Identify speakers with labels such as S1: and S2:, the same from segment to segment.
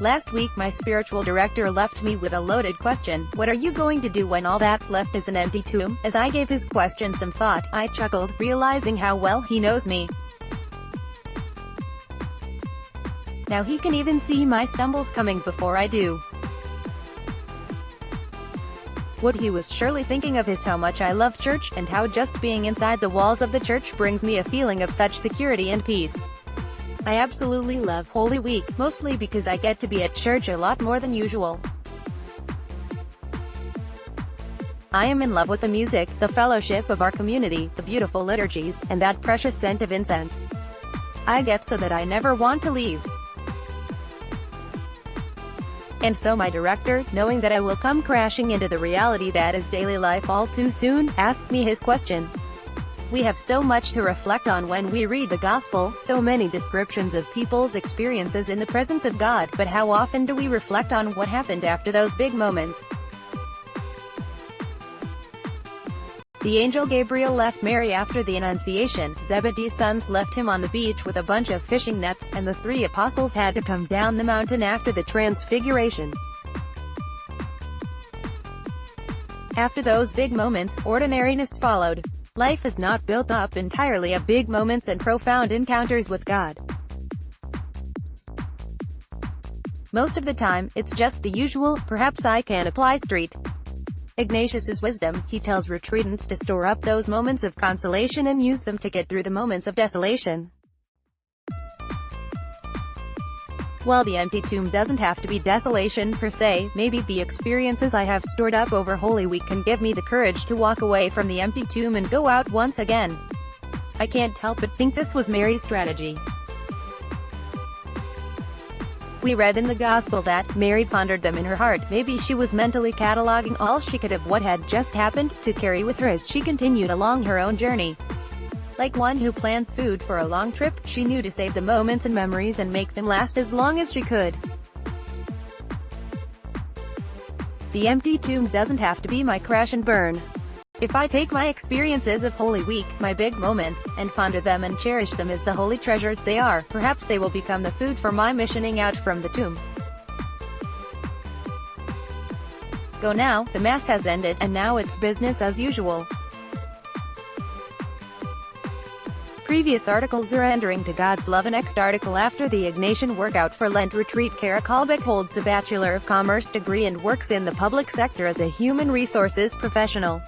S1: Last week my spiritual director left me with a loaded question. What are you going to do when all that's left is an empty tomb? As I gave his question some thought, I chuckled, realizing how well he knows me. Now he can even see my stumbles coming before I do. What he was surely thinking of is how much I love church, and how just being inside the walls of the church brings me a feeling of such security and peace. I absolutely love Holy Week, mostly because I get to be at church a lot more than usual. I am in love with the music, the fellowship of our community, the beautiful liturgies, and that precious scent of incense. I get so that I never want to leave. And so my director, knowing that I will come crashing into the reality that is daily life all too soon, asked me his question. We have so much to reflect on when we read the gospel, so many descriptions of people's experiences in the presence of God, but how often do we reflect on what happened after those big moments? The angel Gabriel left Mary after the Annunciation, Zebedee's sons left him on the beach with a bunch of fishing nets, and the 3 apostles had to come down the mountain after the Transfiguration. After those big moments, ordinariness followed. Life is not built up entirely of big moments and profound encounters with God. Most of the time, it's just the usual, perhaps I can apply street. Ignatius's wisdom, he tells retreatants to store up those moments of consolation and use them to get through the moments of desolation. While the empty tomb doesn't have to be desolation per se, maybe the experiences I have stored up over Holy Week can give me the courage to walk away from the empty tomb and go out once again. I can't help but think this was Mary's strategy. We read in the Gospel that Mary pondered them in her heart. Maybe she was mentally cataloging all she could of what had just happened, to carry with her as she continued along her own journey. Like one who plans food for a long trip, she knew to save the moments and memories and make them last as long as she could. The empty tomb doesn't have to be my crash and burn. If I take my experiences of Holy Week, my big moments, and ponder them and cherish them as the holy treasures they are, perhaps they will become the food for my missioning out from the tomb. Go now, the Mass has ended, and now it's business as usual. Previous articles are entering to God's love. Next article after the Ignatian Workout for Lent Retreat. Kara Kalbeck holds a Bachelor of Commerce degree and works in the public sector as a human resources professional.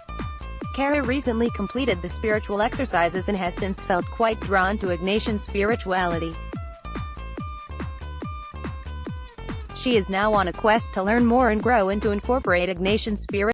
S1: Kara recently completed the spiritual exercises and has since felt quite drawn to Ignatian spirituality. She is now on a quest to learn more and grow and to incorporate Ignatian spirit